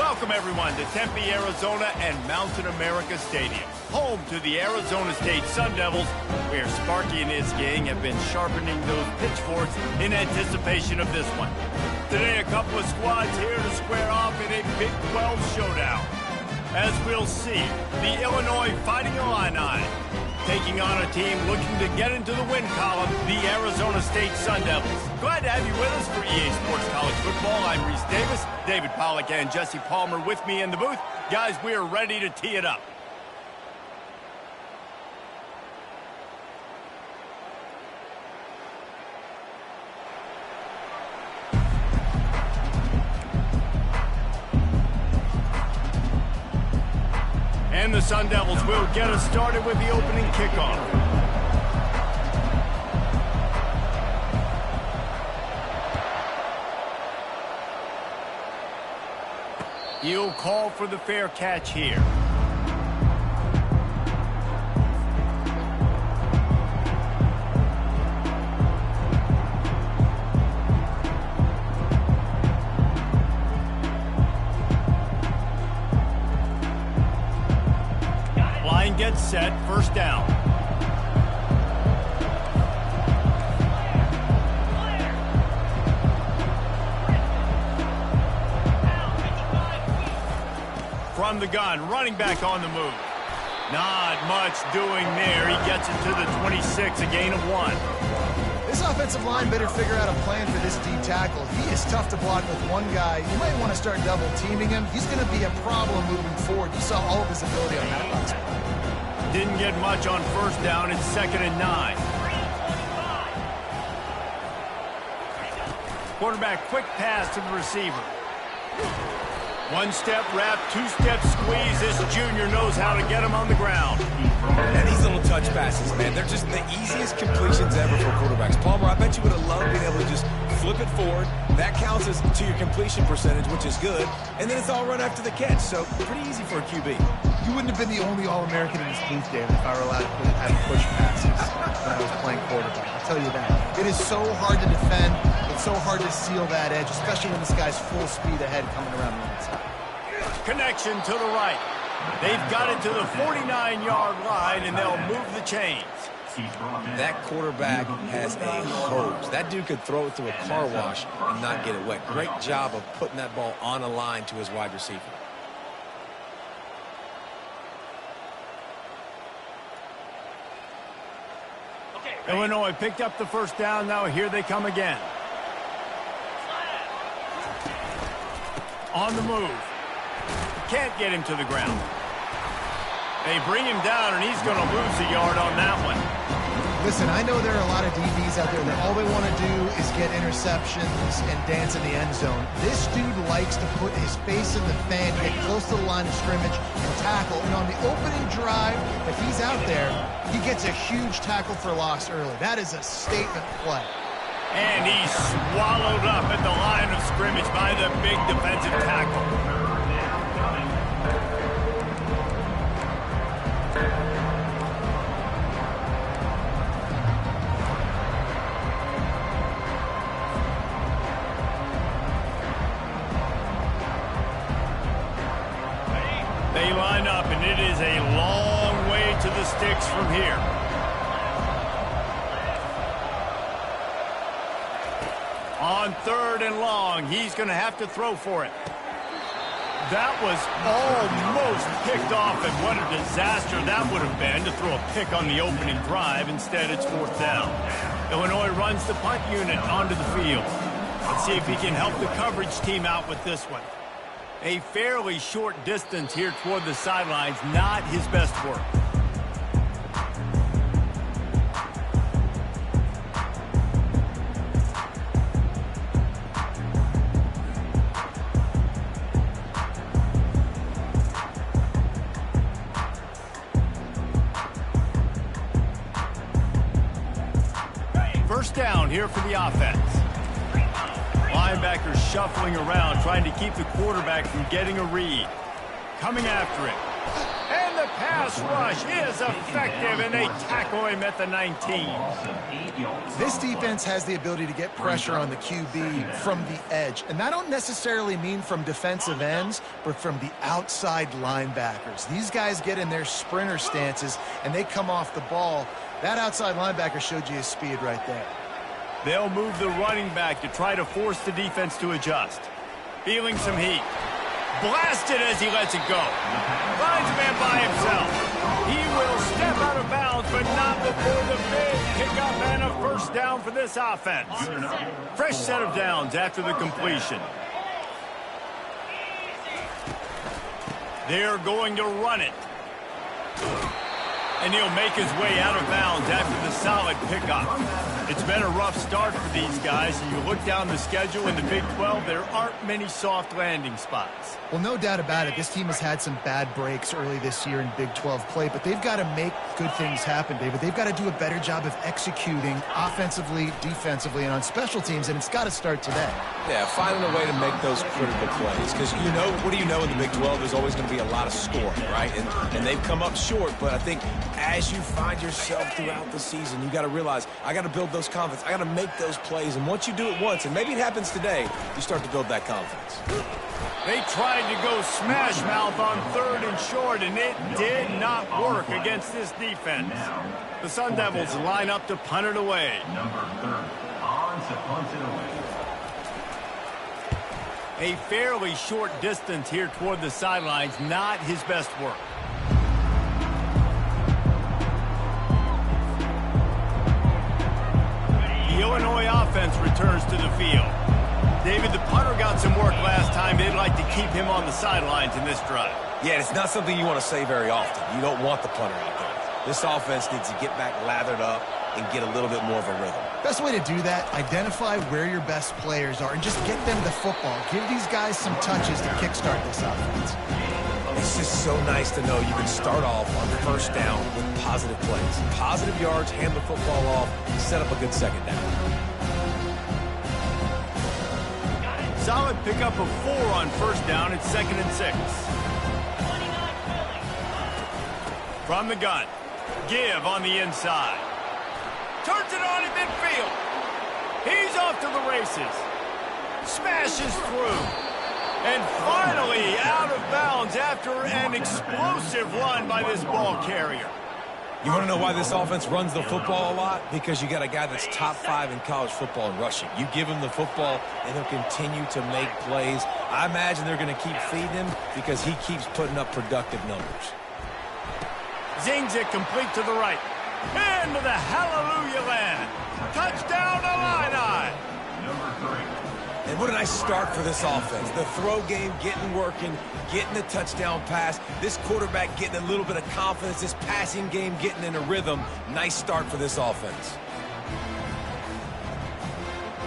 Welcome, everyone, to Tempe, Arizona and Mountain America Stadium, home to the Arizona State Sun Devils, where Sparky and his gang have been sharpening those pitchforks in anticipation of this one. Today, a couple of squads here to square off in a Big 12 showdown. As we'll see, the Illinois Fighting Illini taking on a team looking to get into the win column, the Arizona State Sun Devils. Glad to have you with us for EA Sports College Football. I'm Reese Davis, David Pollack and Jesse Palmer with me in the booth. Guys, we are ready to tee it up. And the Sun Devils will get us started with the opening kickoff. He'll call for the fair catch here. Gets set, first down. From the gun, running back on the move. Not much doing there. He gets it to the 26, a gain of 1. This offensive line better figure out a plan for this D tackle. He is tough to block with one guy. You might want to start double teaming him. He's going to be a problem moving forward. You saw all of his ability on that last play. Didn't get much on first down. It's 2nd and 9. Quarterback, quick pass to the receiver. One-step wrap, two-step squeeze. This junior knows how to get him on the ground. And these little touch passes, man, they're just the easiest completions ever for quarterbacks. Palmer, I bet you would have loved being able to just flip it forward. That counts as to your completion percentage, which is good. And then it's all run after the catch, so pretty easy for a QB. You wouldn't have been the only All-American in this booth, David, if I were allowed to have push passes when I was playing quarterback. I'll tell you that. It is so hard to defend. It's so hard to seal that edge, especially when this guy's full speed ahead coming around the inside. Connection to the right. They've got it to the 49-yard line, and they'll move the chains. That quarterback has a hose. That dude could throw it through a car wash and not get it wet. Great job of putting that ball on a line to his wide receiver. Illinois picked up the first down. Now here they come again. On the move. Can't get him to the ground. They bring him down, and he's going to lose a yard on that one. Listen, I know there are a lot of DBs out there that all they want to do is get interceptions and dance in the end zone. This dude likes to put his face in the fan, get close to the line of scrimmage, and tackle. And on the opening drive, if he's out there, he gets a huge tackle for loss early. That is a statement play. And he's swallowed up at the line of scrimmage by the big defensive tackle. They line up, and it is a long way to the sticks from here. On 3rd and long, he's going to have to throw for it. That was almost picked off, and what a disaster that would have been to throw a pick on the opening drive. Instead, it's 4th down. Illinois runs the punt unit onto the field. Let's see if he can help the coverage team out with this one. A fairly short distance here toward the sidelines, not his best work. First down here for the offense. Linebackers shuffling around, trying to keep the quarterback from getting a read. Coming after it. And the pass rush is effective, and they tackle him at the 19. This defense has the ability to get pressure on the QB from the edge, and I don't necessarily mean from defensive ends, but from the outside linebackers. These guys get in their sprinter stances, and they come off the ball. That outside linebacker showed you his speed right there. They'll move the running back to try to force the defense to adjust. Feeling some heat. Blasted as he lets it go. Finds a man by himself. He will step out of bounds, but not before the big pickup and a first down for this offense. Fresh set of downs after the completion. They're going to run it. And he'll make his way out of bounds after the solid pickup. It's been a rough start for these guys, and you look down the schedule in the Big 12, there aren't many soft landing spots. Well, no doubt about it. This team has had some bad breaks early this year in Big 12 play, but they've got to make good things happen, David. They've got to do a better job of executing offensively, defensively, and on special teams, and it's got to start today. Yeah, finding a way to make those critical plays. Because, you know, what do you know in the Big 12? There's always going to be a lot of scoring, right? And they've come up short, but I think as you find yourself throughout the season, you got to realize, I got to build those confidence. I got to make those plays, and once you do it once, and maybe it happens today, you start to build that confidence. They tried to go smash mouth on 3rd and short, and it did not work against this defense. The Sun Devils line up to punt it away. Number 30 on to punt it away. A fairly short distance here toward the sidelines, not his best work. The Illinois offense returns to the field. David, the punter got some work last time. They'd like to keep him on the sidelines in this drive. Yeah, it's not something you want to say very often. You don't want the punter out there. This offense needs to get back lathered up and get a little bit more of a rhythm. Best way to do that, identify where your best players are and just get them the football. Give these guys some touches to kickstart this offense. It's just so nice to know you can start off on first down with positive plays. Positive yards, hand the football off, set up a good second down. Solid pickup of 4 on first down. It's 2nd and 6. From the gun. Give on the inside. Turns it on in midfield. He's off to the races. Smashes through. And finally out of bounds after an explosive run by this ball carrier. You want to know why this offense runs the football a lot? Because you got a guy that's top 5 in college football in rushing. You give him the football, and he'll continue to make plays. I imagine they're going to keep feeding him because he keeps putting up productive numbers. Zings it complete to the right. Into the hallelujah land. Touchdown, Illini. Number 3. And what a nice start for this offense. The throw game getting working, getting the touchdown pass. This quarterback getting a little bit of confidence. This passing game getting in a rhythm. Nice start for this offense.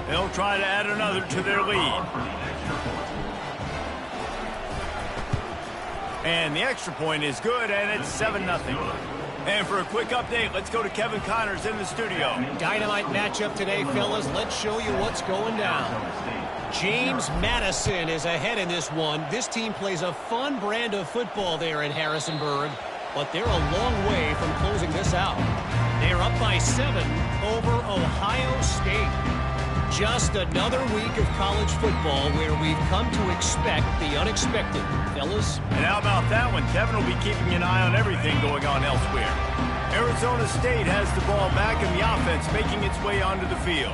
They'll try to add another to their lead. And the extra point is good, and it's 7-0. And for a quick update, let's go to Kevin Connors in the studio. Dynamite matchup today, fellas. Let's show you what's going down. James Madison is ahead in this one. This team plays a fun brand of football there in Harrisonburg, but they're a long way from closing this out. They're up by 7 over Ohio State. Just another week of college football where we've come to expect the unexpected. Fellas? And how about that one? Kevin will be keeping an eye on everything going on elsewhere. Arizona State has the ball back and the offense making its way onto the field.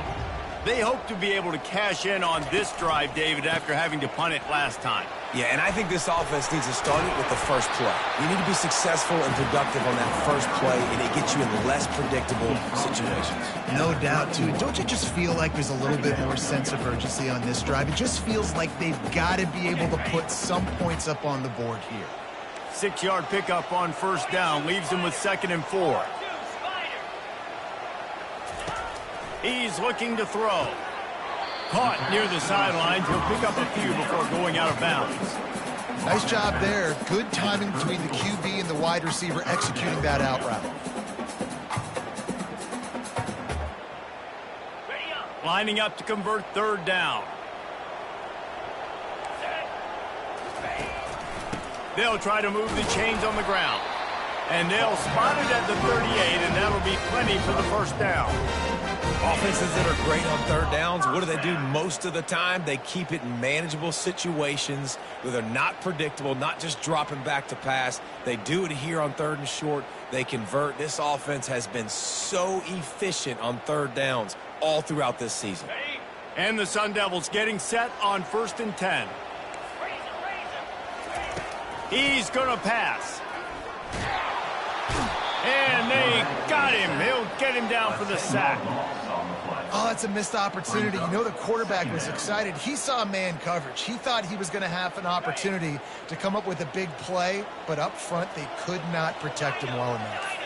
They hope to be able to cash in on this drive, David, after having to punt it last time. Yeah, and I think this offense needs to start it with the first play. You need to be successful and productive on that first play, and it gets you in less predictable situations. No doubt, too. Don't you just feel like there's a little bit more sense of urgency on this drive? It just feels like they've got to be able to put some points up on the board here. 6-yard pickup on first down leaves them with 2nd and 4. He's looking to throw. Caught near the sidelines. He'll pick up a few before going out of bounds. Nice job there. Good timing between the QB and the wide receiver executing that out route. Lining up to convert 3rd down. They'll try to move the chains on the ground. And they'll spot it at the 38, and that'll be plenty for the first down. Offenses that are great on third downs, what do most of the time? They keep it in manageable situations where they're not predictable, not just dropping back to pass. They do it here on third and short. They convert. This offense has been so efficient on third downs all throughout this season. And the Sun Devils getting set on 1st and 10. He's going to pass. And they got him. He'll get him down for the sack. Oh, that's a missed opportunity. You know the quarterback was excited. He saw man coverage. He thought he was going to have an opportunity to come up with a big play, but up front they could not protect him well enough.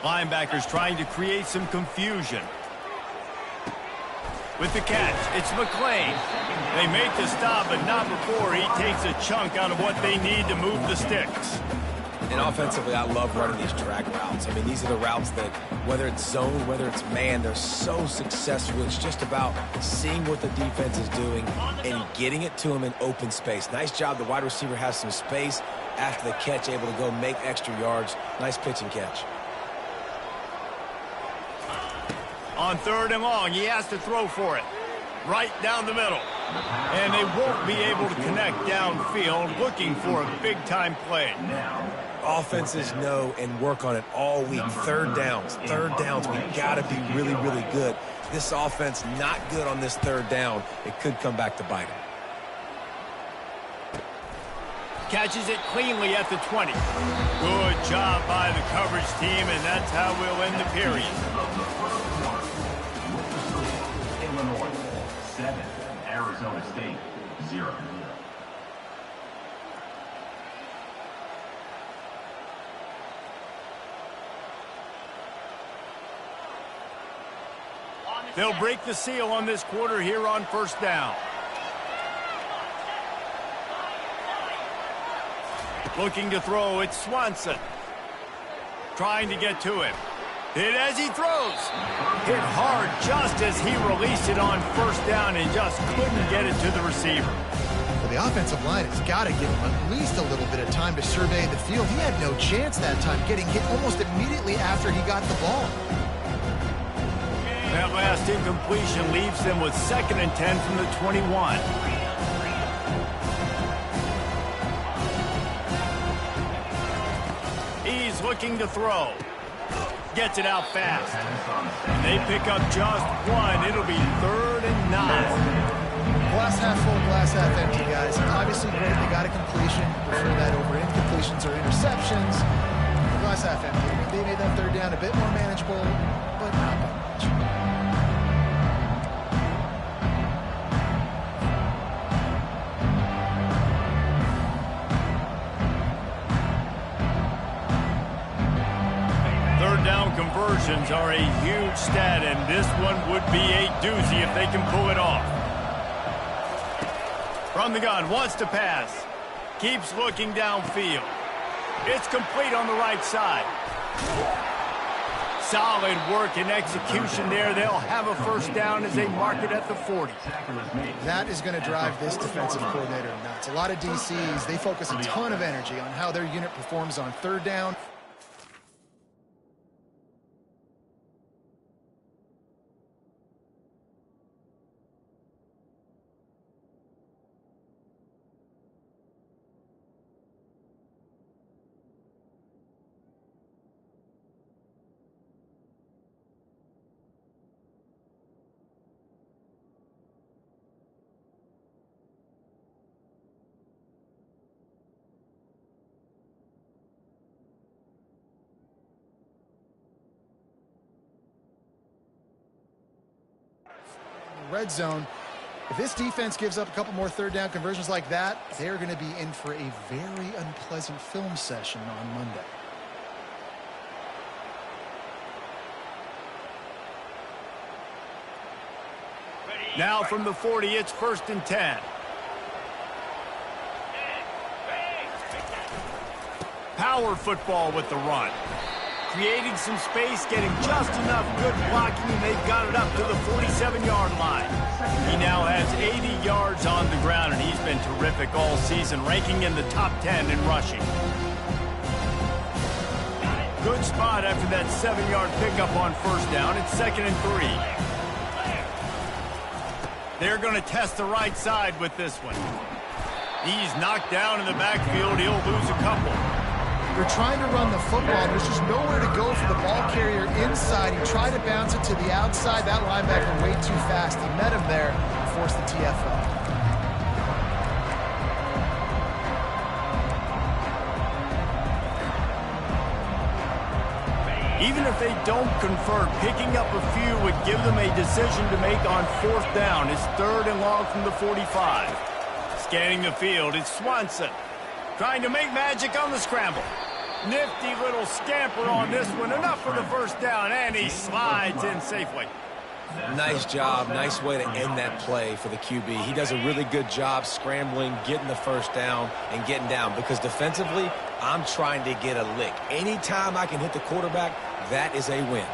Linebackers trying to create some confusion. With the catch, it's McClain. They make the stop, but not before he takes a chunk out of what they need to move the sticks. And offensively, I love running these drag routes. I mean, these are the routes that, whether it's zone, whether it's man, they're so successful. It's just about seeing what the defense is doing and getting it to them in open space. Nice job. The wide receiver has some space after the catch, able to go make extra yards. Nice pitch and catch. On 3rd and long, he has to throw for it. Right down the middle. And they won't be able to connect downfield, looking for a big-time play. Offenses know and work on it all week. Third downs, we got to be really, really good. This offense not good on this third down. It could come back to bite them. Catches it cleanly at the 20. Good job by the coverage team, and that's how we'll end the period. Illinois 7, Arizona State 0. They'll break the seal on this quarter here on 1st down. Looking to throw, it's Swanson. Trying to get to him. Hit as he throws. Hit hard just as he released it on 1st down and just couldn't get it to the receiver. Well, the offensive line has got to give him at least a little bit of time to survey the field. He had no chance that time, getting hit almost immediately after he got the ball. That last incompletion leaves them with 2nd and 10 from the 21. He's looking to throw. Gets it out fast. And they pick up just one. It'll be 3rd and 9. Glass half full, glass half empty, guys. Obviously great, they got a completion. Prefer that over incompletions or interceptions. The glass half empty. I mean, they made that 3rd down a bit more manageable, but not by much. Conversions are a huge stat, and this one would be a doozy if they can pull it off. From the gun, wants to pass. Keeps looking downfield. It's complete on the right side. Solid work and execution there. They'll have a 1st down as they mark it at the 40. That is going to drive this defensive coordinator nuts. A lot of DCs, they focus a ton of energy on how their unit performs on 3rd down. Red zone. If this defense gives up a couple more 3rd down conversions like that, they're going to be in for a very unpleasant film session on Monday. Now from the 40, it's 1st and 10. Power football with the run. Creating some space, getting just enough good blocking, and they've got it up to the 47-yard line. He now has 80 yards on the ground, and he's been terrific all season, ranking in the top 10 in rushing. Good spot after that 7-yard pickup on first down. It's 2nd and 3. They're going to test the right side with this one. He's knocked down in the backfield. He'll lose a couple. They're trying to run the football. There's just nowhere to go for the ball carrier inside. He tried to bounce it to the outside. That linebacker way too fast. He met him there and forced the TFL. Even if they don't convert, picking up a few would give them a decision to make on 4th down. It's 3rd and long from the 45. Scanning the field, it's Swanson. Trying to make magic on the scramble. Nifty little scamper on this one. Enough for the first down, and he slides in safely. Nice job. Nice way to end that play for the QB. He does a really good job scrambling, getting the first down, and getting down. Because defensively, I'm trying to get a lick. Anytime I can hit the quarterback, that is a win.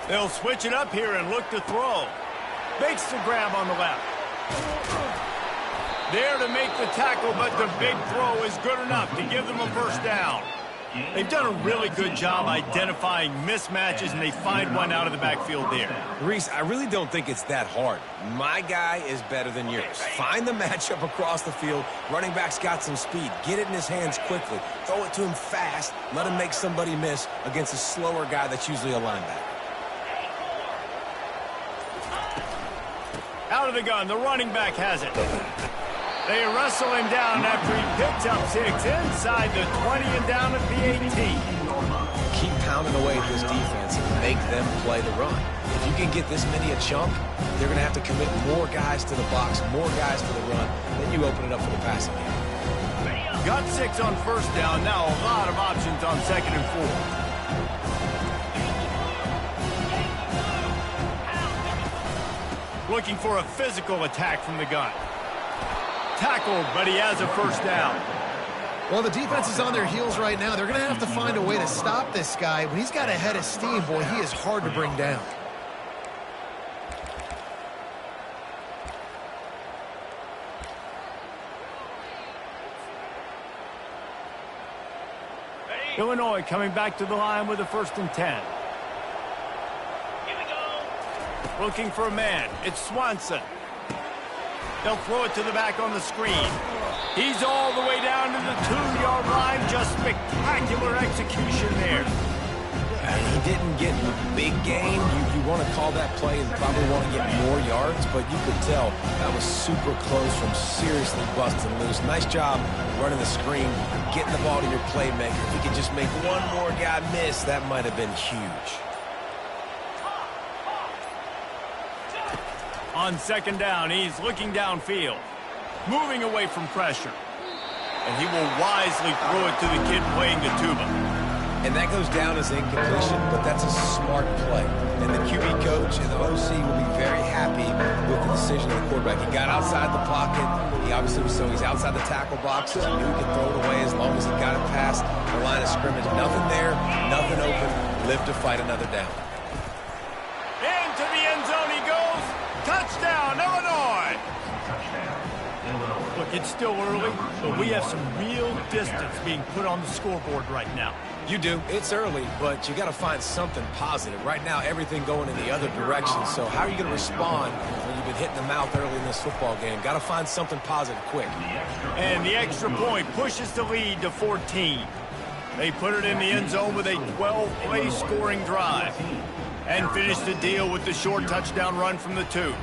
They'll switch it up here and look to throw. Makes the grab on the left. There to make the tackle, but the big throw is good enough to give them a first down. They've done a really good job identifying mismatches, and they find one out of the backfield there. Reese, I really don't think it's that hard. My guy is better than yours. Find the matchup across the field. Running back's got some speed. Get it in his hands quickly. Throw it to him fast. Let him make somebody miss against a slower guy that's usually a linebacker. Out of the gun, the running back has it. They wrestle him down after he picks up 6 inside the 20 and down at the 18. Keep pounding away at this defense and make them play the run. If you can get this many a chunk, they're going to have to commit more guys to the box, more guys to the run. Then you open it up for the passing game. Got 6 on first down. Now a lot of options on 2nd and 4. Looking for a physical attack from the gun. Tackled, but he has a first down. Well, the defense is on their heels right now. They're going to have to find a way to stop this guy. When he's got a head of steam, boy, he is hard to bring down. Illinois coming back to the line with a 1st and 10. Looking for a man. It's Swanson. They'll throw it to the back on the screen. He's all the way down to the 2-yard line. Just spectacular execution there. He didn't get big gain. You want to call that play and probably want to get more yards, but you could tell that was super close from seriously busting loose. Nice job running the screen, getting the ball to your playmaker. If he could just make one more guy miss, that might have been huge. On 2nd down, he's looking downfield, moving away from pressure. And he will wisely throw it to the kid playing the tuba. And that goes down as incompletion, but that's a smart play. And the QB coach and the OC will be very happy with the decision of the quarterback. He got outside the pocket. He obviously was so he's outside the tackle boxes. He knew he could throw it away as long as he got it past the line of scrimmage. Nothing there, nothing open. Live to fight another down. Into the end zone he goes. Touchdown, Illinois! Look, it's still early, but we have some real distance being put on the scoreboard right now. You do. It's early, but you got to find something positive. Right now, everything going in the other direction. So how are you going to respond when you've been hitting the mouth early in this football game? Got to find something positive quick. And the extra point pushes the lead to 14. They put it in the end zone with a 12-play scoring drive. And finish the deal with the short touchdown run from the 2.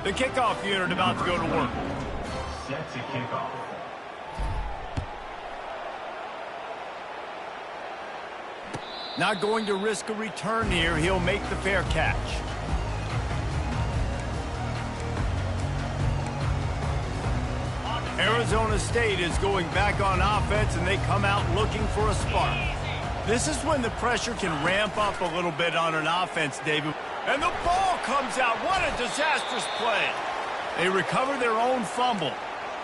The kickoff unit about to go to work. Set to kickoff. Not going to risk a return here. He'll make the fair catch. Arizona State is going back on offense, and they come out looking for a spark. This is when the pressure can ramp up a little bit on an offense, David. And the ball comes out. What a disastrous play. They recover their own fumble.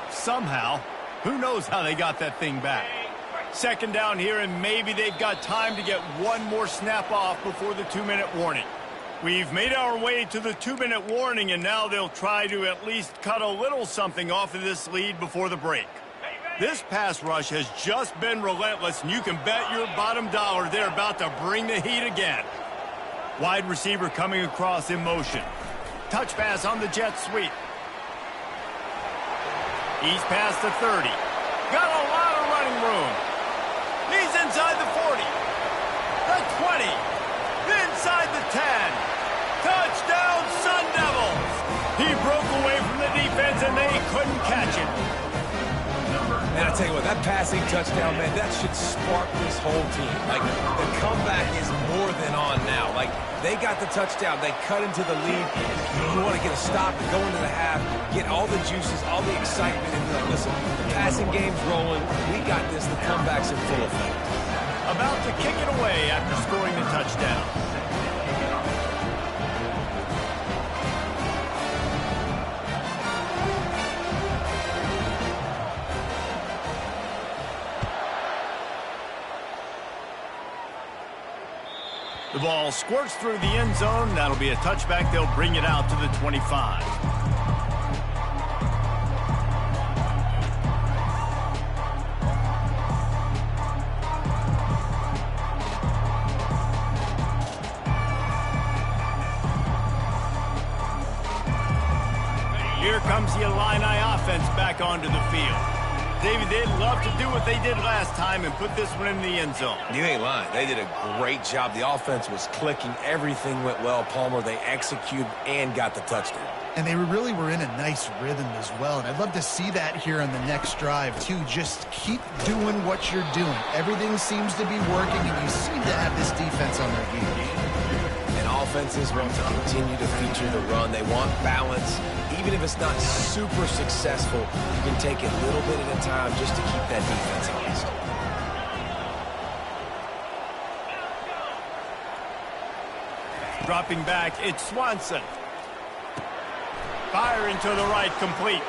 Somehow, who knows how they got that thing back. Second down here, and maybe they've got time to get one more snap off before the 2-minute warning. We've made our way to the 2-minute warning, and now they'll try to at least cut a little something off of this lead before the break. This pass rush has just been relentless, and you can bet your bottom dollar they're about to bring the heat again. Wide receiver coming across in motion. Touch pass on the jet sweep. He's past the 30. Got a lot of running room. He's inside the 40. The 20. Inside the 10. Touchdown, Sun Devils! He broke away from the defense, and they couldn't catch him. And I tell you what, that passing touchdown, man, that should spark this whole team. Like, the comeback is more than on now. Like, they got the touchdown. They cut into the lead. You want to get a stop, go into the half, get all the juices, all the excitement. And be like, listen, the passing game's rolling. We got this. The comeback's in full effect. About to kick it away after scoring the touchdown. The ball squirts through the end zone. That'll be a touchback. They'll bring it out to the 25. Here comes the Illini offense back onto the field. David, they'd love to do what they did last time and put this one in the end zone. You ain't lying. They did a great job. The offense was clicking. Everything went well. Palmer, they executed and got the touchdown. And they really were in a nice rhythm as well. And I'd love to see that here on the next drive, too. Just keep doing what you're doing. Everything seems to be working, and you seem to have this defense on their heels. And offenses want to continue to feature the run. They want balance. Even if it's not super successful, you can take it a little bit at a time just to keep that defense honest. Dropping back, it's Swanson. Firing to the right, complete.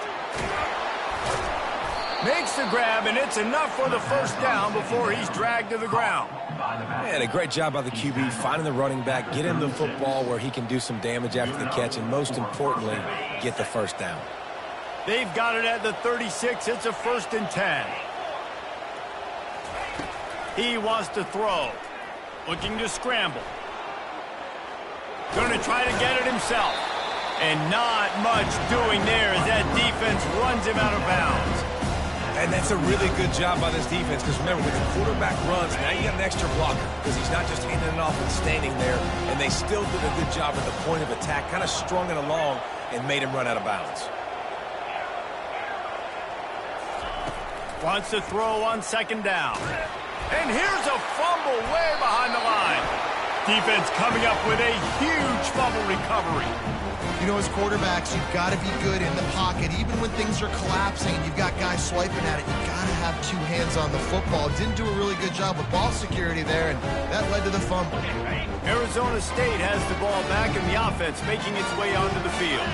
Makes the grab, and it's enough for the first down before he's dragged to the ground. And a great job by the QB, finding the running back, get him the football where he can do some damage after the catch, and most importantly, get the first down. They've got it at the 36. It's a 1st and 10. He wants to throw. Looking to scramble. Going to try to get it himself. And not much doing there as that defense runs him out of bounds. And that's a really good job by this defense, because remember, when the quarterback runs, now you got an extra blocker, because he's not just handing it off and standing there, and they still did a good job at the point of attack, kind of strung it along and made him run out of bounds. Wants to throw on 2nd down. And here's a fumble way behind the line. Defense coming up with a huge fumble recovery. You know, as quarterbacks, you've got to be good in the pocket. Even when things are collapsing and you've got guys swiping at it, you've got to have 2 hands on the football. Didn't do a really good job with ball security there, and that led to the fumble. Arizona State has the ball back in the offense, making its way onto the field.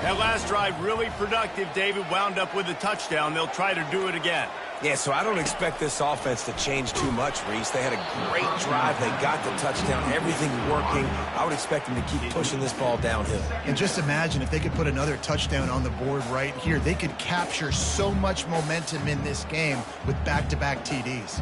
That last drive really productive. David wound up with a touchdown. They'll try to do it again. Yeah, so I don't expect this offense to change too much, Reese. They had a great drive. They got the touchdown. Everything working. I would expect them to keep pushing this ball downhill. And just imagine if they could put another touchdown on the board right here. They could capture so much momentum in this game with back-to-back TDs.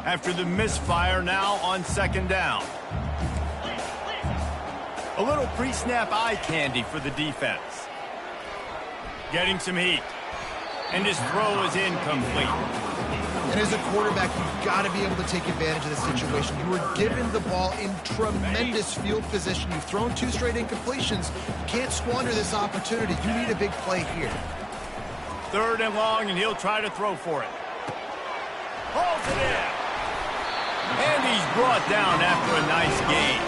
After the misfire, now on 2nd down. A little pre-snap eye candy for the defense. Getting some heat. And his throw is incomplete. And as a quarterback, you've got to be able to take advantage of the situation. You were given the ball in tremendous field position. You've thrown 2 straight incompletions. You can't squander this opportunity. You need a big play here. 3rd and long, and he'll try to throw for it. Holds it in. And he's brought down after a nice gain.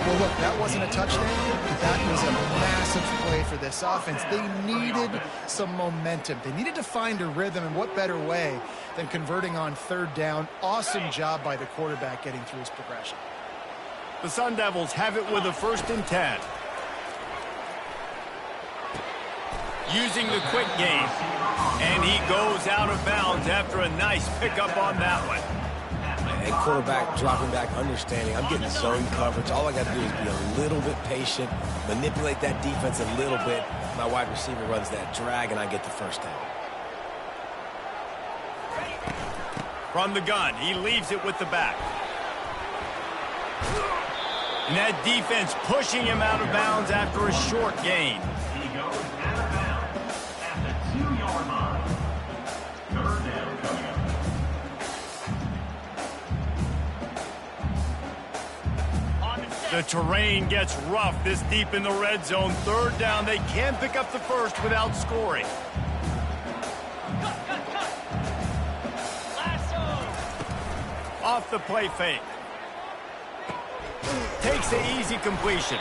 Well, look, that wasn't a touchdown. That was a massive play for for this offense. They needed some momentum. They needed to find a rhythm, and what better way than converting on third down. Awesome job by the quarterback getting through his progression. The Sun Devils have it with a 1st and 10. Using the quick game. And he goes out of bounds after a nice pickup on that one. And quarterback dropping back, understanding I'm getting zone coverage. All I got to do is be a little bit patient, manipulate that defense a little bit. My wide receiver runs that drag, and I get the first down. From the gun, he leaves it with the back. And that defense pushing him out of bounds after a short gain. He goes out of bounds at the 2-yard line. 3rd down coming up. The terrain gets rough this deep in the red zone. 3rd down, they can pick up the first without scoring. Off the play fake. Takes the easy completion.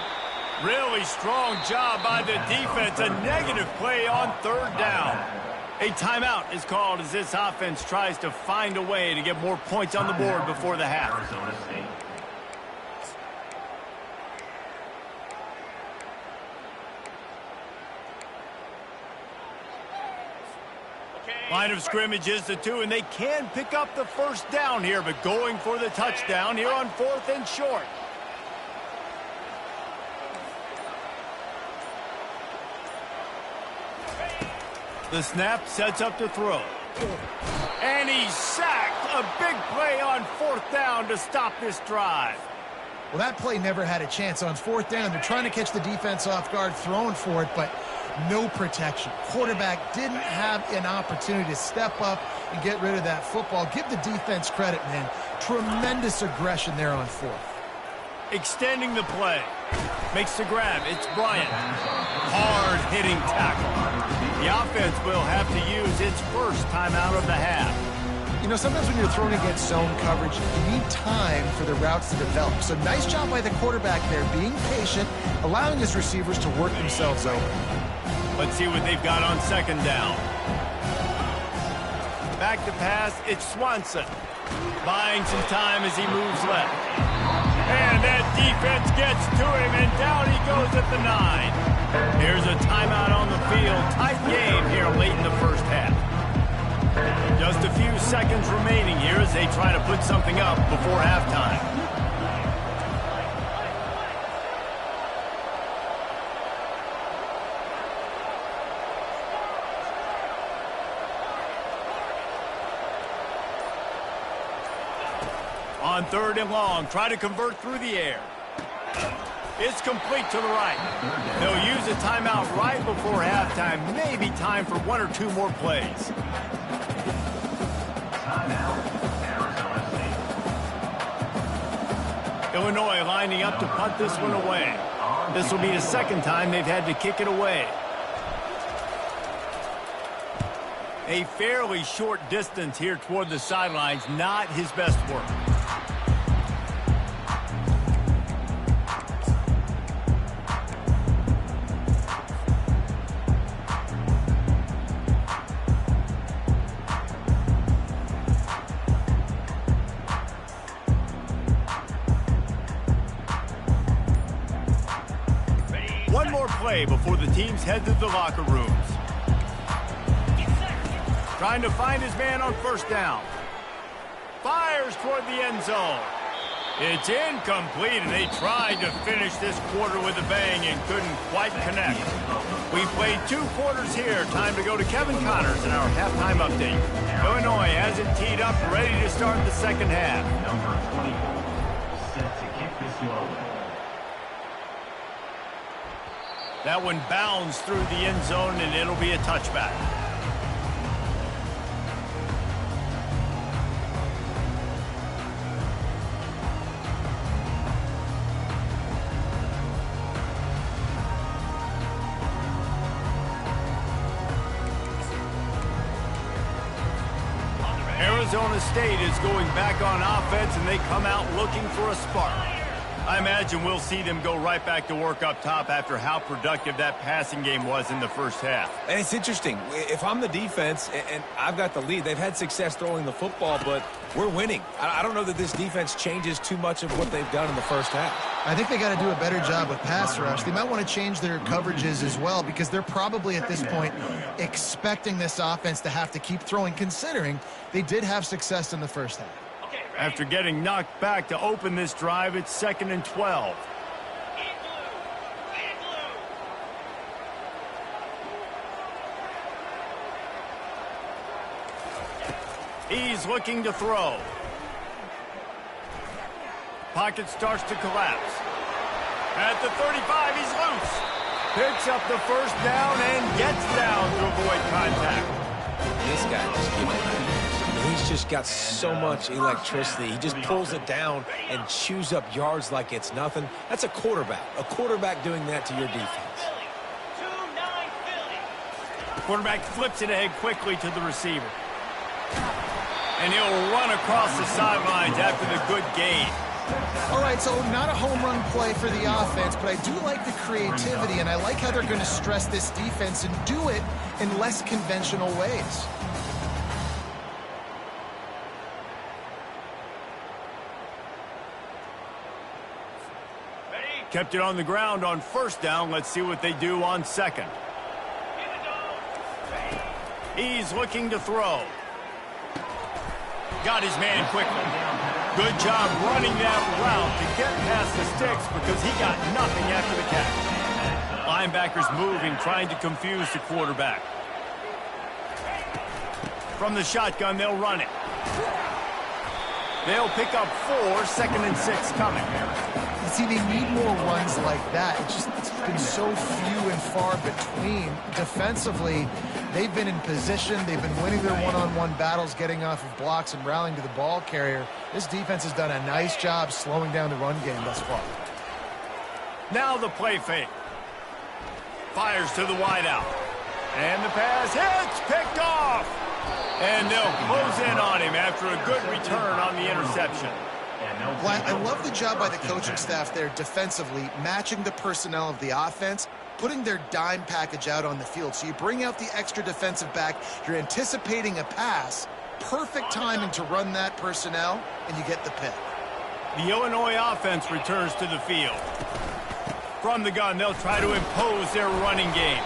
Really strong job by the defense. A negative play on 3rd down. A timeout is called as this offense tries to find a way to get more points on the board before the half. Arizona State. Line of scrimmage is the 2, and they can pick up the first down here, but going for the touchdown here on 4th and short. The snap sets up to throw. And he's sacked. A big play on 4th down to stop this drive. Well, that play never had a chance. On 4th down, they're trying to catch the defense off guard, throwing for it, but no protection. Quarterback didn't have an opportunity to step up and get rid of that football. Give the defense credit, man. Tremendous aggression there on 4th. Extending the play. Makes the grab. It's Bryant. Hard-hitting tackle. The offense will have to use its first timeout of the half. You know, sometimes when you're thrown against zone coverage, you need time for the routes to develop. So nice job by the quarterback there, being patient, allowing his receivers to work themselves over. Let's see what they've got on 2nd down. Back to pass, it's Swanson. Buying some time as he moves left. And that defense gets to him, and down he goes at the 9. Here's a timeout on the field. Tight game here late in the first half. Just a few seconds remaining here as they try to put something up before halftime. On 3rd and long, try to convert through the air. It's complete to the right. They'll use a timeout right before halftime. Maybe time for 1 or 2 more plays. Timeout, Arizona State. Illinois lining up to punt this one away. This will be the 2nd time they've had to kick it away. A fairly short distance here toward the sidelines, not his best work. One more play before the teams head to the locker rooms. Trying to find his man on 1st down. Fires toward the end zone. It's incomplete, and they tried to finish this quarter with a bang and couldn't quite connect. We played 2 quarters here. Time to go to Kevin Connors in our halftime update. Illinois has it teed up, ready to start the 2nd half. Number 24, set to kick this one away. That one bounds through the end zone, and it'll be a touchback. Arizona State is going back on offense, and they come out looking for a spark. I imagine we'll see them go right back to work up top after how productive that passing game was in the first half. And it's interesting. If I'm the defense and I've got the lead, they've had success throwing the football, but we're winning. I don't know that this defense changes too much of what they've done in the first half. I think they got to do a better job with pass rush. They might want to change their coverages as well, because they're probably at this point expecting this offense to have to keep throwing, considering they did have success in the first half. After getting knocked back to open this drive, it's 2nd and 12. He's looking to throw. Pocket starts to collapse. At the 35, he's loose. Picks up the first down and gets down to avoid contact. This guy just giving it. He's just got so much electricity. He just pulls it down and chews up yards like it's nothing. That's a quarterback. A quarterback doing that to your defense. The quarterback flips it ahead quickly to the receiver. And he'll run across the sidelines after the good gain. All right, so not a home run play for the offense, but I do like the creativity, and I like how they're going to stress this defense and do it in less conventional ways. Kept it on the ground on first down. Let's see what they do on second. He's looking to throw. Got his man quickly. Good job running that route to get past the sticks because he got nothing after the catch. Linebackers moving, trying to confuse the quarterback. From the shotgun, they'll run it. They'll pick up 4, 2nd and 6 coming. See, they need more runs like that. It's been so few and far between. Defensively, they've been in position. They've been winning their one-on-one battles, getting off of blocks and rallying to the ball carrier. This defense has done a nice job slowing down the run game thus far. Now the play fake. Fires to the wideout. And the pass hits, picked off. And they'll close in on him after a good return on the interception. Well, I love the job by the coaching staff there defensively, matching the personnel of the offense, putting their dime package out on the field. So you bring out the extra defensive back, you're anticipating a pass, perfect timing to run that personnel, and you get the pick. The Illinois offense returns to the field. From the gun, they'll try to impose their running game.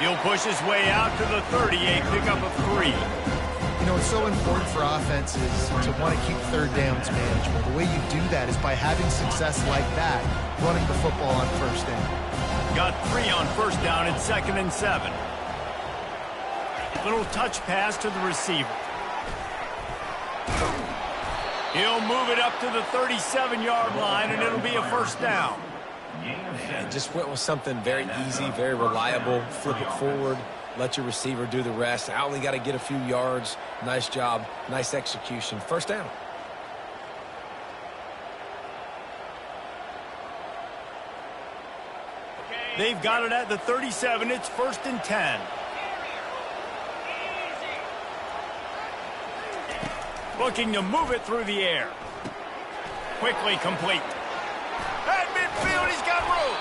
He'll push his way out to the 38, pick up a 3. You know, it's so important for offenses to want to keep third downs manageable. The way you do that is by having success like that, running the football on first down. Got 3 on first down at 2nd and 7. Little touch pass to the receiver. He'll move it up to the 37-yard line, and it'll be a first down. And just went with something very easy, very reliable. Flip it forward. Let your receiver do the rest. I only got to get a few yards. Nice job. Nice execution. First down. They've got it at the 37. It's 1st and 10. Looking to move it through the air. Quickly complete. At midfield, he's got room.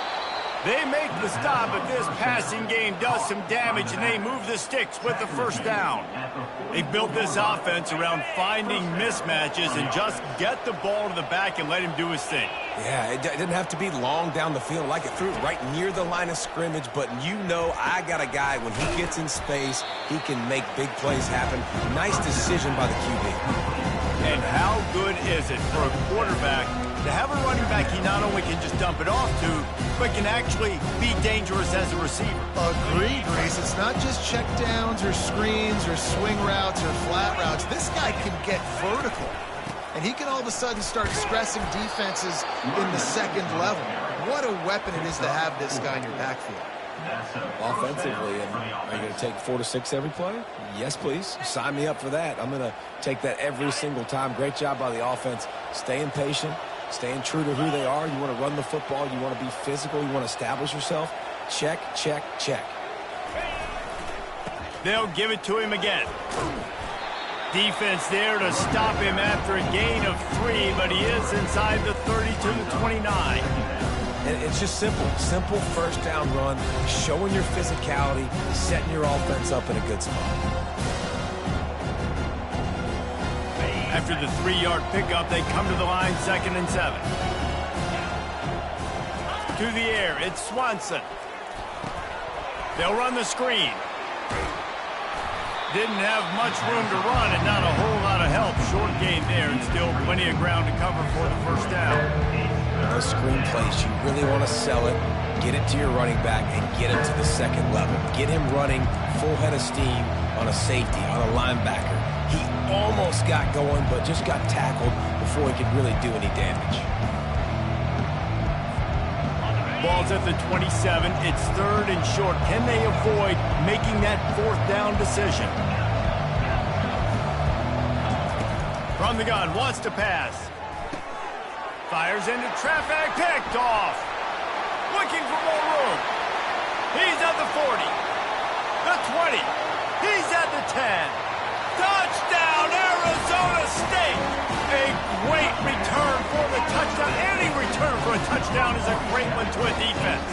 They make the stop, but this passing game does some damage, and they move the sticks with the first down. They built this offense around finding mismatches and just get the ball to the back and let him do his thing. Yeah, it didn't have to be long down the field. Like it threw it right near the line of scrimmage, but you know I got a guy, when he gets in space, he can make big plays happen. Nice decision by the QB. And how good is it for a quarterback to have a running back he not only can just dump it off to, but can actually be dangerous as a receiver? Agreed, Reese. It's not just check downs or screens or swing routes or flat routes. This guy can get vertical, and he can all of a sudden start stressing defenses in the second level. What a weapon it is to have this guy in your backfield. Offensively, and are you going to take 4 to 6 every play? Yes, please. Sign me up for that. I'm going to take that every single time. Great job by the offense. Staying patient, staying true to who they are. You want to run the football. You want to be physical. You want to establish yourself. Check, check, check. They'll give it to him again. Defense there to stop him after a gain of 3, but he is inside the 30 to the 29. And it's just simple. Simple first down run, showing your physicality, setting your offense up in a good spot. After the 3-yard pickup, they come to the line, 2nd and 7. To the air, it's Swanson. They'll run the screen. Didn't have much room to run and not a whole lot of help. Short gain there and still plenty of ground to cover for the first down. Those screen plays, you really want to sell it, get it to your running back, and get him to the second level. Get him running full head of steam on a safety, on a linebacker. He almost got going, but just got tackled before he could really do any damage. Ball's at the 27. It's 3rd and short. Can they avoid making that 4th down decision? From the gun, wants to pass. Fires into traffic, picked off. Looking for more room. He's at the 40. The 20. He's at the 10. Touchdown, Arizona State! A great return for the touchdown. Any return for a touchdown is a great one to a defense.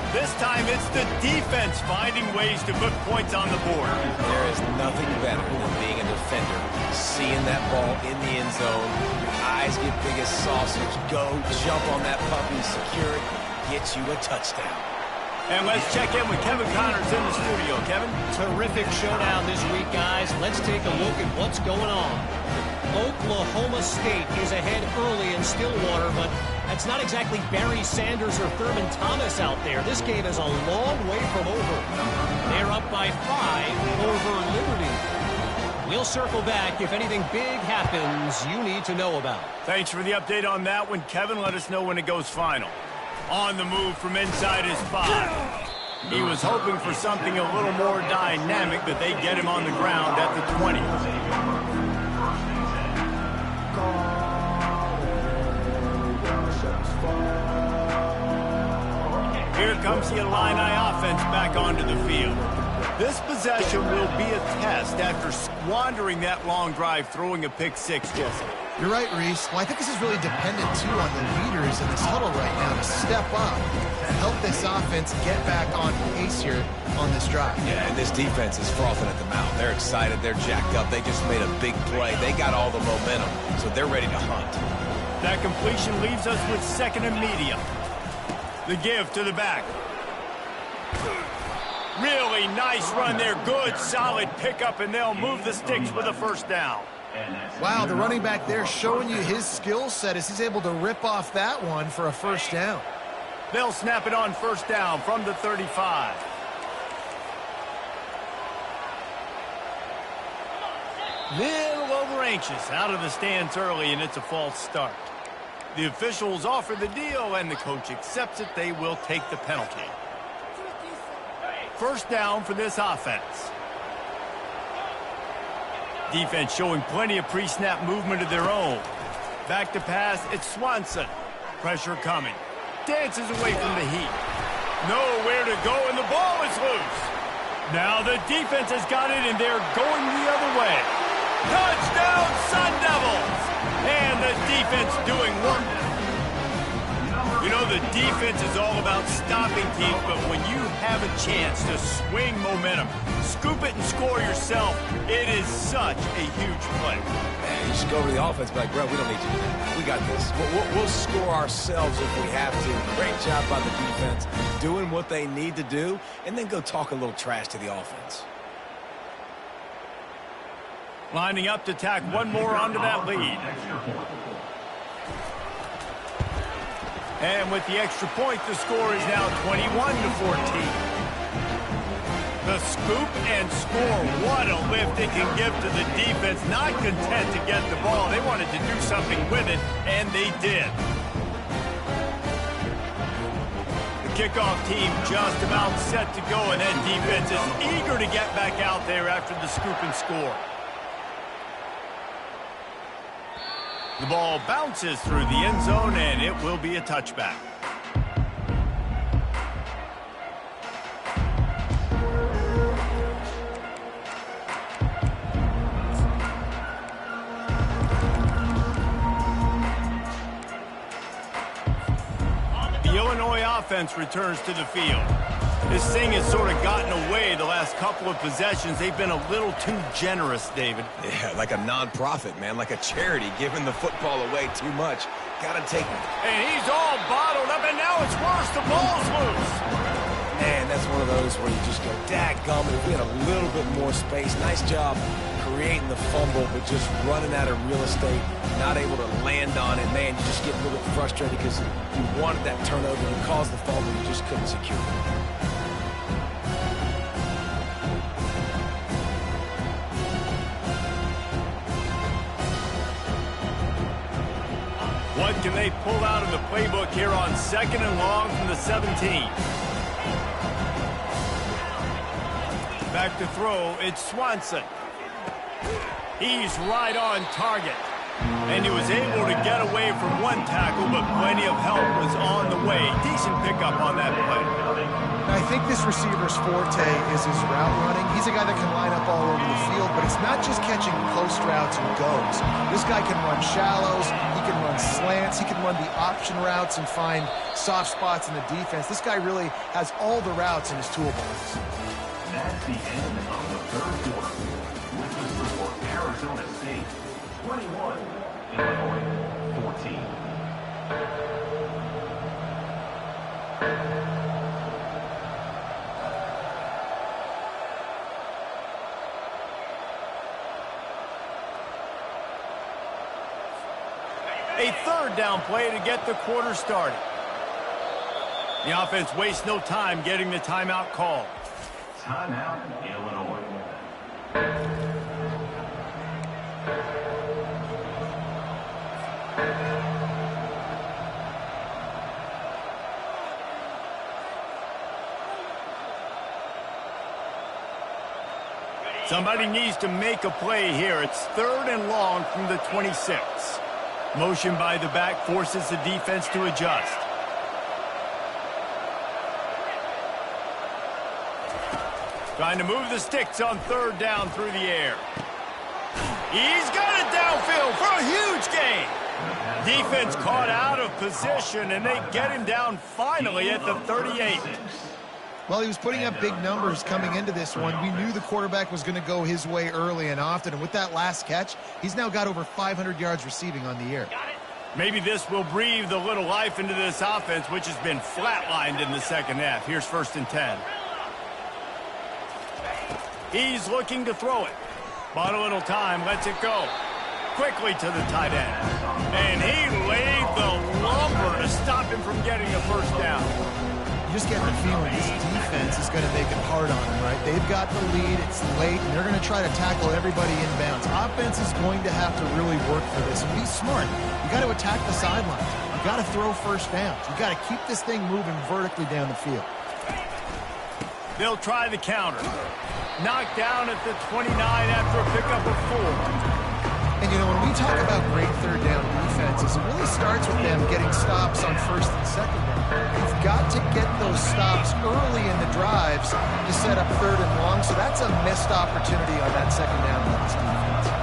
This time it's the defense finding ways to put points on the board. There is nothing better than being a defender, seeing that ball in the end zone, your eyes get big as saucers, go, jump on that puppy, secure it, gets you a touchdown. And let's check in with Kevin Connors in the studio. Kevin? Terrific showdown this week, guys. Let's take a look at what's going on. Oklahoma State is ahead early in Stillwater, but that's not exactly Barry Sanders or Thurman Thomas out there. This game is a long way from over. They're up by 5 over Liberty. We'll circle back if anything big happens you need to know about. Thanks for the update on that one, Kevin. Let us know when it goes final. On the move from inside his 5. He was hoping for something a little more dynamic, but they get him on the ground at the 20. Here comes the Illini offense back onto the field. This possession will be a test after squandering that long drive, throwing a pick-6, Jesse. You're right, Reese. Well, I think this is really dependent, too, on the leaders in this huddle right now to step up and help this offense get back on pace here on this drive. Yeah, and this defense is frothing at the mouth. They're excited. They're jacked up. They just made a big play. They got all the momentum, so they're ready to hunt. That completion leaves us with 2nd and medium. The give to the back. Really nice run there. Good, solid pickup, and they'll move the sticks with a first down. Wow, the running back there showing you his skill set as he's able to rip off that one for a first down. They'll snap it on first down from the 35. Little over anxious, out of the stands early, and it's a false start. The officials offer the deal, and the coach accepts it. They will take the penalty. First down for this offense. Defense showing plenty of pre-snap movement of their own. Back to pass, it's Swanson. Pressure coming. Dances away from the heat. Nowhere to go, and the ball is loose. Now the defense has got it, and they're going the other way. Touchdown, Sun Devils! And the defense doing work. You know, the defense is all about stopping teams, but when you have a chance to swing momentum, scoop it and score yourself, it is such a huge play. Man, you just go over to the offense and be like, bro, we don't need you to do that. We got this. We'll score ourselves if we have to. Great job by the defense, doing what they need to do, and then go talk a little trash to the offense. Lining up to tack one more onto that lead. And with the extra point, the score is now 21-14. The scoop and score. What a lift it can give to the defense. Not content to get the ball. They wanted to do something with it, and they did. The kickoff team just about set to go, and that defense is eager to get back out there after the scoop and score. The ball bounces through the end zone, and it will be a touchback. offense returns to the field. This thing has sort of gotten away the last couple of possessions. They've been a little too generous, David. Yeah, like a non-profit, man, like a charity, giving the football away too much. Gotta take it. And he's all bottled up, and now it's worse. The ball's loose. Man, that's one of those where you just go, dadgummit, if we had a little bit more space. Nice job creating the fumble, but just running out of real estate, not able to land on it. Man, you just get a little bit frustrated because you wanted that turnover. You caused the fumble, you just couldn't secure it. What can they pull out of the playbook here on 2nd and long from the 17? Back to throw, it's Swanson. He's right on target. And he was able to get away from one tackle, but plenty of help was on the way. Decent pickup on that play. I think this receiver's forte is his route running. He's a guy that can line up all over the field, but it's not just catching post routes and goes. This guy can run shallows, he can run slants, he can run the option routes and find soft spots in the defense. This guy really has all the routes in his toolbox. That's the end of the third quarter. With the score, Arizona State 21, Illinois 14. A third down play to get the quarter started. The offense wastes no time getting the timeout called. Timeout, Illinois. Somebody needs to make a play here. It's 3rd and long from the 26. Motion by the back forces the defense to adjust. Trying to move the sticks on 3rd down through the air. He's got it downfield for a huge gain. Defense caught out of position, and they get him down finally at the 38. Well, he was putting up big numbers coming into this one. We knew the quarterback was going to go his way early and often, and with that last catch, he's now got over 500 yards receiving on the year. Maybe this will breathe a little life into this offense, which has been flatlined in the second half. Here's 1st and 10. He's looking to throw it. Bought a little time, lets it go. Quickly to the tight end. And he laid the lumber to stop him from getting a first down. You just get the feeling this defense is going to make it hard on him, right? They've got the lead, it's late, and they're going to try to tackle everybody inbounds. Offense is going to have to really work for this and be smart. You got to attack the sidelines. You got to throw first downs. You got to keep this thing moving vertically down the field. They'll try the counter. Knocked down at the 29 after a pickup of 4. And, you know, when we talk about great 3rd down defenses, it really starts with them getting stops on 1st and 2nd down. You've got to get those stops early in the drives to set up 3rd and long, so that's a missed opportunity on that 2nd down by this defense.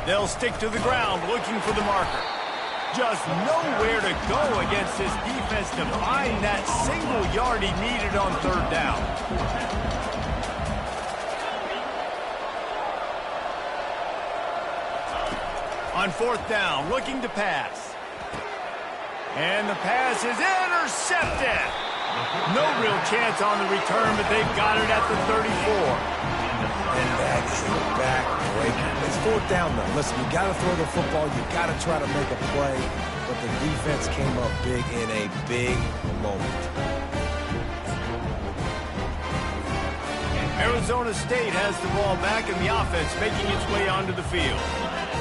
They'll stick to the ground looking for the marker. Just nowhere to go against this defense to find that single yard he needed on 3rd down. On 4th down, looking to pass. And the pass is intercepted. No real chance on the return, but they've got it at the 34. And that is a back-breaker. It's 4th down, though. Listen, you got to throw the football. You got to try to make a play. But the defense came up big in a big moment. Arizona State has the ball back in the offense, making its way onto the field.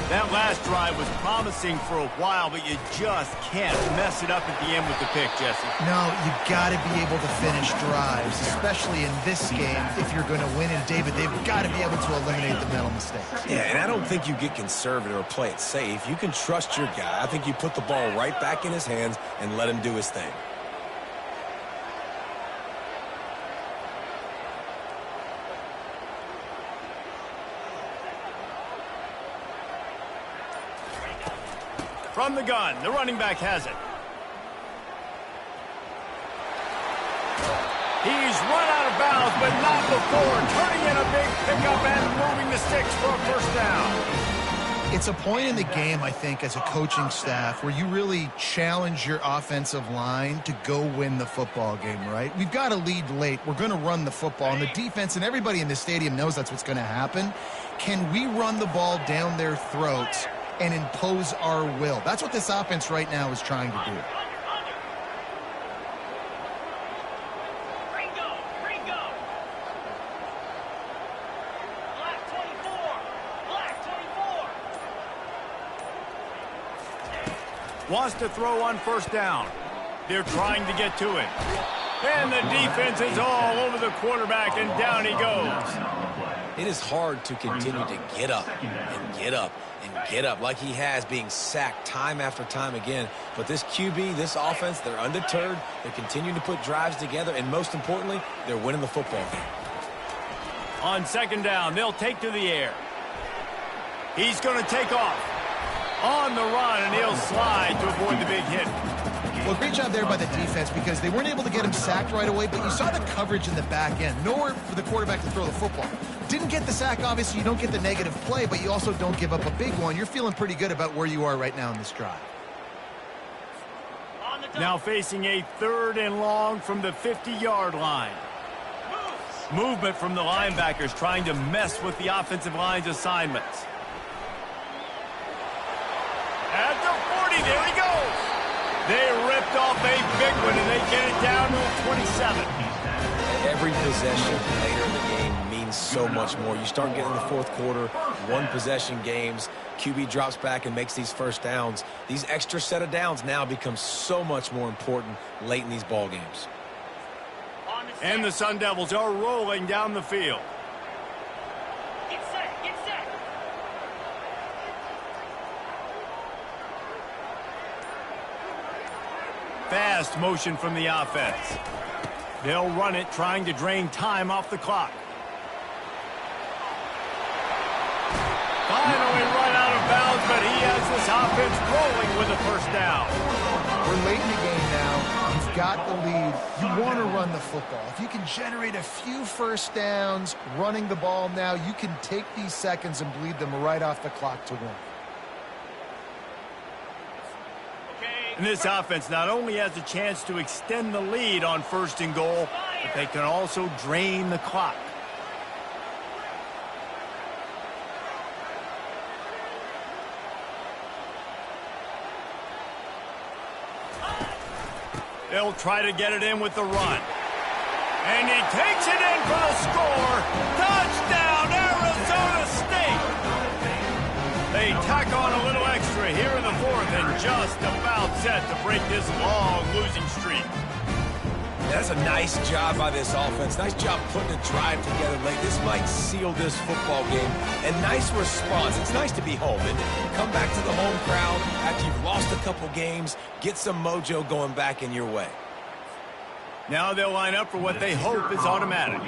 That last drive was promising for a while, but you just can't mess it up at the end with the pick, Jesse. No, you've got to be able to finish drives, especially in this game. If you're going to win, and David, they've got to be able to eliminate the mental mistakes. Yeah, and I don't think you get conservative or play it safe. You can trust your guy. I think you put the ball right back in his hands and let him do his thing. From the gun, the running back has it. He's run out of bounds, but not before turning in a big pickup and moving the sticks for a first down. It's a point in the game, I think, as a coaching staff where you really challenge your offensive line to go win the football game, right? We've got a lead late. We're going to run the football. And the defense and everybody in the stadium knows that's what's going to happen. Can we run the ball down their throats and impose our will? That's what this offense right now is trying to do. Wants to throw on first down. They're trying to get to it. And the defense is all over the quarterback, and down he goes. It is hard to continue to get up and get up and get up like he has, being sacked time after time again. But this QB, this offense, they're undeterred. They're continuing to put drives together, and most importantly, they're winning the football game. On second down, they'll take to the air. He's going to take off. On the run, and he'll slide to avoid the big hit. Well, great job there by the defense because they weren't able to get him sacked right away, but you saw the coverage in the back end. Nowhere for the quarterback to throw the football. Didn't get the sack, obviously. You don't get the negative play, but you also don't give up a big one. You're feeling pretty good about where you are right now in this drive. Now facing a 3rd and long from the 50-yard line. Movement from the linebackers trying to mess with the offensive line's assignments. At the 40, there he goes. They ripped off a big one, and they get it down to 27. Every possession later in the game means so much more. You start getting the fourth quarter, one-possession games, QB drops back and makes these first downs. These extra set of downs now become so much more important late in these ball games. And the Sun Devils are rolling down the field. Fast motion from the offense. They'll run it, trying to drain time off the clock. Finally run out of bounds, but he has this offense rolling with a first down. We're late in the game now. You've got the lead. You want to run the football. If you can generate a few first downs running the ball now, you can take these seconds and bleed them right off the clock to win. And this offense not only has a chance to extend the lead on 1st and goal, but they can also drain the clock. They'll try to get it in with the run. And he takes it in for the score. Touchdown, Arizona State! They tack on a little extra here in the 4th and just about set to break this long losing streak. That's a nice job by this offense. Nice job putting a drive together late. This might seal this football game. And nice response. It's nice to be home and come back to the home crowd after you've lost a couple games. Get some mojo going back in your way. Now they'll line up for what they hope is automatic.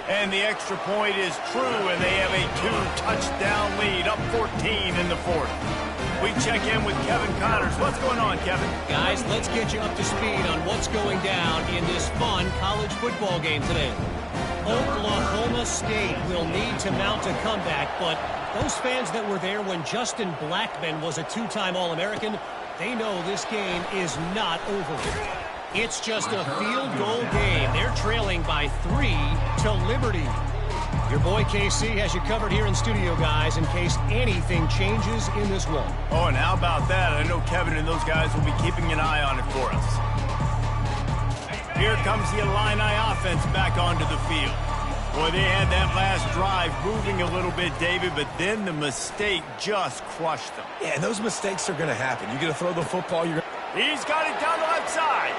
And the extra point is true, and they have a 2-touchdown lead, up 14 in the 4th. We check in with Kevin Connors. What's going on, Kevin? Guys, let's get you up to speed on what's going down in this fun college football game today. Oklahoma State will need to mount a comeback, but those fans that were there when Justin Blackmon was a 2-time All-American, they know this game is not over. It's just a field goal game. They're trailing by 3 to Liberty. Your boy KC has you covered here in studio, guys, in case anything changes in this one. Oh, and how about that? I know Kevin and those guys will be keeping an eye on it for us. Here comes the Illini offense back onto the field. Boy, they had that last drive moving a little bit, David, but then the mistake just crushed them. Yeah, and those mistakes are going to happen. You're going to throw the football. He's got it down the left side.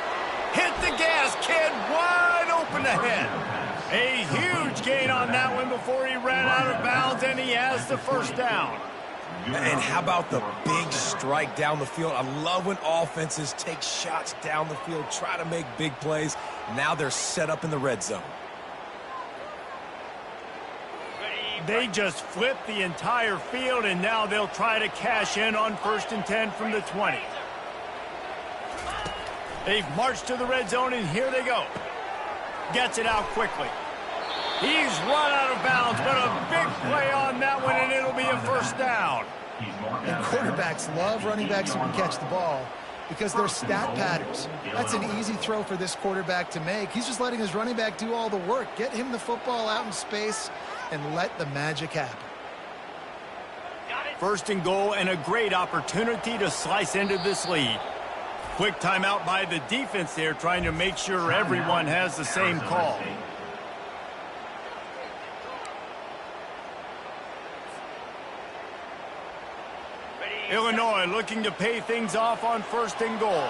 Hit the gas, kid. Wide open ahead. A huge gain on that one before he ran out of bounds, and he has the first down. And how about the big strike down the field? I love when offenses take shots down the field, try to make big plays. Now they're set up in the red zone. They just flipped the entire field, and now they'll try to cash in on 1st and 10 from the 20. They've marched to the red zone, and here they go. Gets it out quickly. He's run out of bounds, but a big play on that one, and it'll be a 1st down. And quarterbacks love running backs who can catch the ball because they're stat patterns. That's an easy throw for this quarterback to make. He's just letting his running back do all the work. Get him the football out in space and let the magic happen. 1st and goal, and a great opportunity to slice into this lead. Quick timeout by the defense there, trying to make sure everyone has the same call. Illinois looking to pay things off on 1st and goal.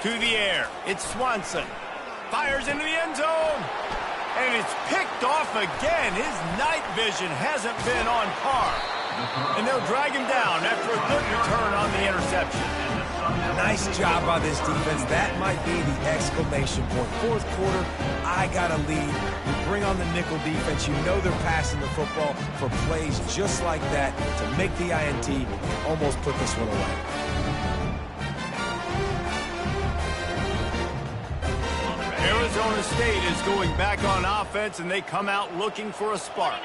To the air, it's Swanson. Fires into the end zone. And it's picked off again. His night vision hasn't been on par. And they'll drag him down after a good return on the interception. Nice job by this defense. That might be the exclamation point. 4th quarter, I got a lead. You bring on the nickel defense. You know they're passing the football for plays just like that to make the INT, almost put this one away. Arizona State is going back on offense, and they come out looking for a spark.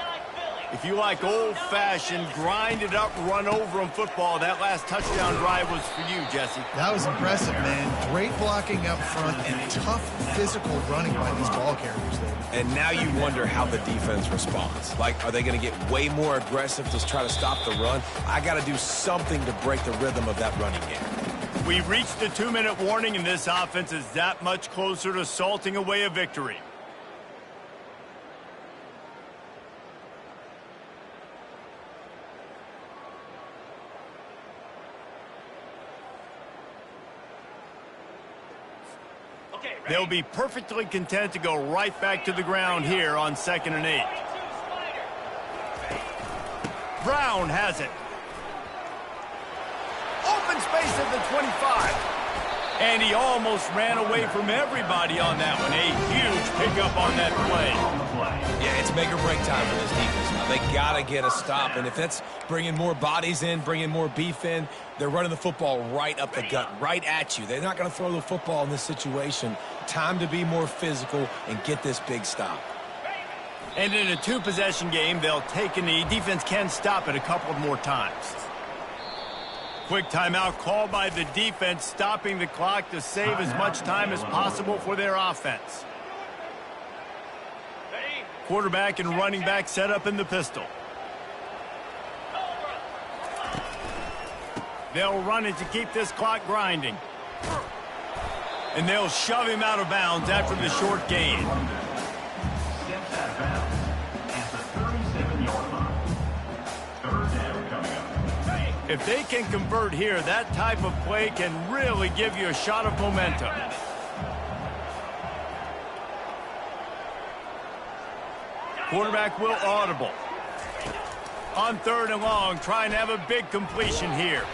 If you like old-fashioned, grind-it-up, run-over-'em football, that last touchdown drive was for you, Jesse. That was impressive, man. Great blocking up front and tough physical running by these ball carriers there. And now you wonder how the defense responds. Like, are they going to get way more aggressive to try to stop the run? I got to do something to break the rhythm of that running game. We reached the 2-minute warning, and this offense is that much closer to salting away a victory. They'll be perfectly content to go right back to the ground here on 2nd and 8. Brown has it. Open space at the 25. And he almost ran away from everybody on that one. A huge pickup on that play. Yeah, it's make or break time for this defense now. They got to get a stop. And if that's bringing more bodies in, bringing more beef in, they're running the football right up the gut, right at you. They're not going to throw the football in this situation. Time to be more physical and get this big stop. And in a 2-possession game, they'll take a knee. Defense can stop it a couple of more times. Quick timeout called by the defense, stopping the clock to save as much time as possible for their offense. Quarterback and running back set up in the pistol. They'll run it to keep this clock grinding. And they'll shove him out of bounds after the short gain. Steps out of bounds at the 37-yard line. 3rd down coming up. If they can convert here, that type of play can really give you a shot of momentum. Quarterback will audible. On 3rd and long, trying to have a big completion here.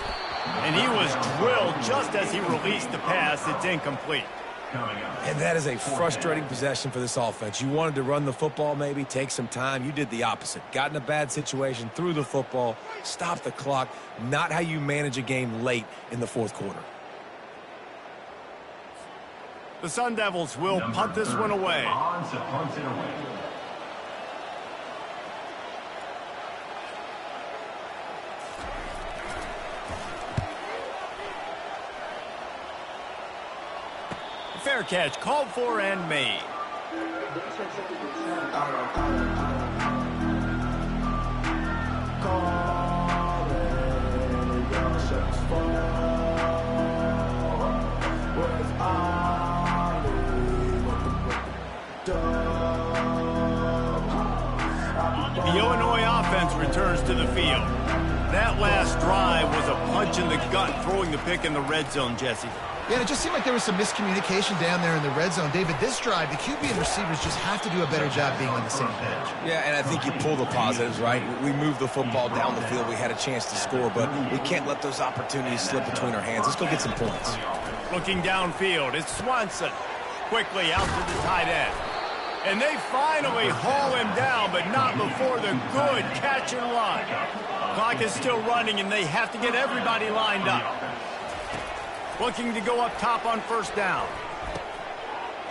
And he was drilled just as he released the pass. It's incomplete. And that is a frustrating possession for this offense. You wanted to run the football, maybe take some time. You did the opposite. Got in a bad situation, threw the football, stopped the clock. Not how you manage a game late in the 4th quarter. The Sun Devils will punt this one away. Punts it away. Fair catch, called for and made. The Illinois offense returns to the field. That last drive was a punch in the gut, throwing the pick in the red zone, Jesse. Yeah, it just seemed like there was some miscommunication down there in the red zone. David, this drive, the QB and receivers just have to do a better job being on the same page. Yeah, and I think you pull the positives, right? We moved the football down the field. We had a chance to score, but we can't let those opportunities slip between our hands. Let's go get some points. Looking downfield, it's Swanson. Quickly out to the tight end. And they finally haul him down, but not before the good catch and run. Clock is still running, and they have to get everybody lined up. Looking to go up top on first down.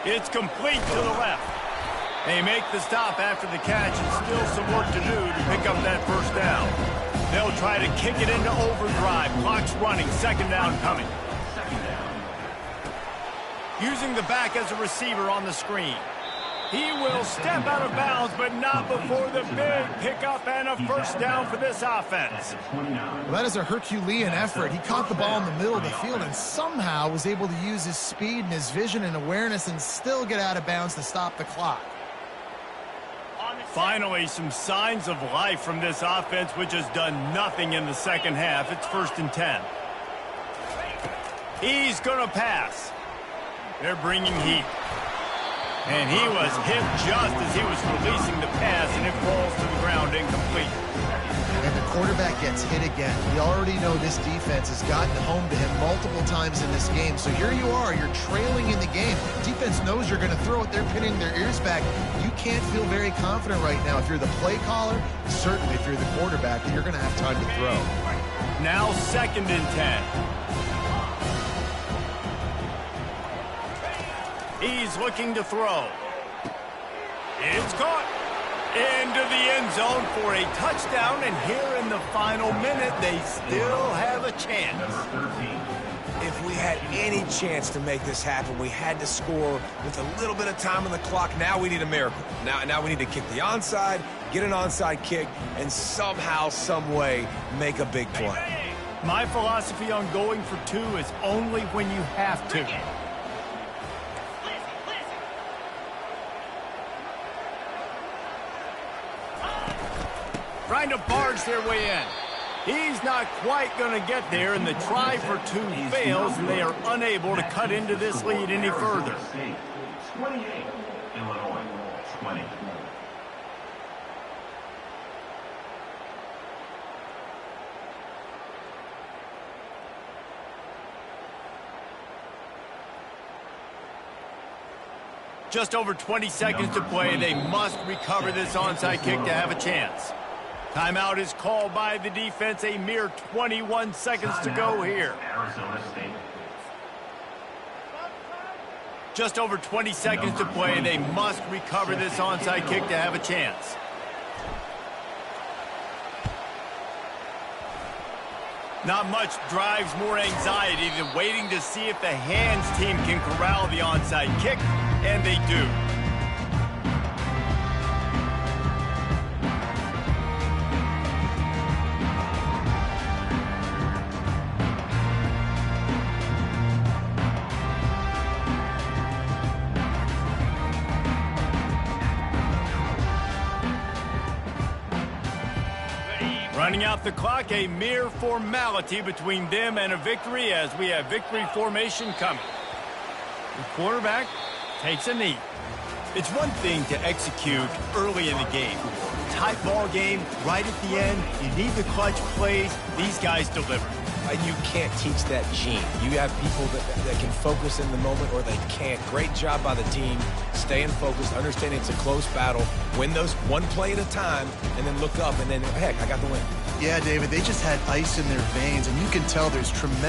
It's complete to the left. They make the stop after the catch, and still some work to do to pick up that first down. They'll try to kick it into overdrive. Clock's running, second down coming. Using the back as a receiver on the screen. He will step out of bounds, but not before the big pickup and a first down for this offense. Well, that is a Herculean effort. He caught the ball in the middle of the field and somehow was able to use his speed and his vision and awareness and still get out of bounds to stop the clock. Finally, some signs of life from this offense, which has done nothing in the second half. It's 1st and 10. He's going to pass. They're bringing heat. And he was hit just as he was releasing the pass, and it falls to the ground incomplete. And the quarterback gets hit again. We already know this defense has gotten home to him multiple times in this game. So here you are, you're trailing in the game. Defense knows you're going to throw it. They're pinning their ears back. You can't feel very confident right now if you're the play caller, certainly if you're the quarterback, that you're going to have time to throw. Now 2nd and 10. He's looking to throw. It's caught into the end zone for a touchdown, and here in the final minute, they still have a chance. If we had any chance to make this happen, we had to score with a little bit of time on the clock. Now we need a miracle. Now we need to kick the onside, get an onside kick, and somehow, some way, make a big play. My philosophy on going for 2 is only when you have to. Trying to barge their way in. He's not quite going to get there, and the try for 2 fails, and they are unable to cut into this lead any further. 28, Illinois, 20. Just over 20 seconds to play. They must recover this onside kick to have a chance. Timeout is called by the defense. A mere 21 seconds to go here. Arizona State. Just over 20 seconds to play. They must recover this onside kick to have a chance. Not much drives more anxiety than waiting to see if the hands team can corral the onside kick, and they do. Running out the clock, a mere formality between them and a victory as we have victory formation coming. The quarterback takes a knee. It's one thing to execute early in the game. Tight ball game, right at the end, you need the clutch plays. These guys deliver. You can't teach that gene. You have people that can focus in the moment or they can't. Great job by the team, staying focused, understanding it's a close battle, win those one play at a time, and then look up and then, heck, I got the win. Yeah, David, they just had ice in their veins, and you can tell there's tremendous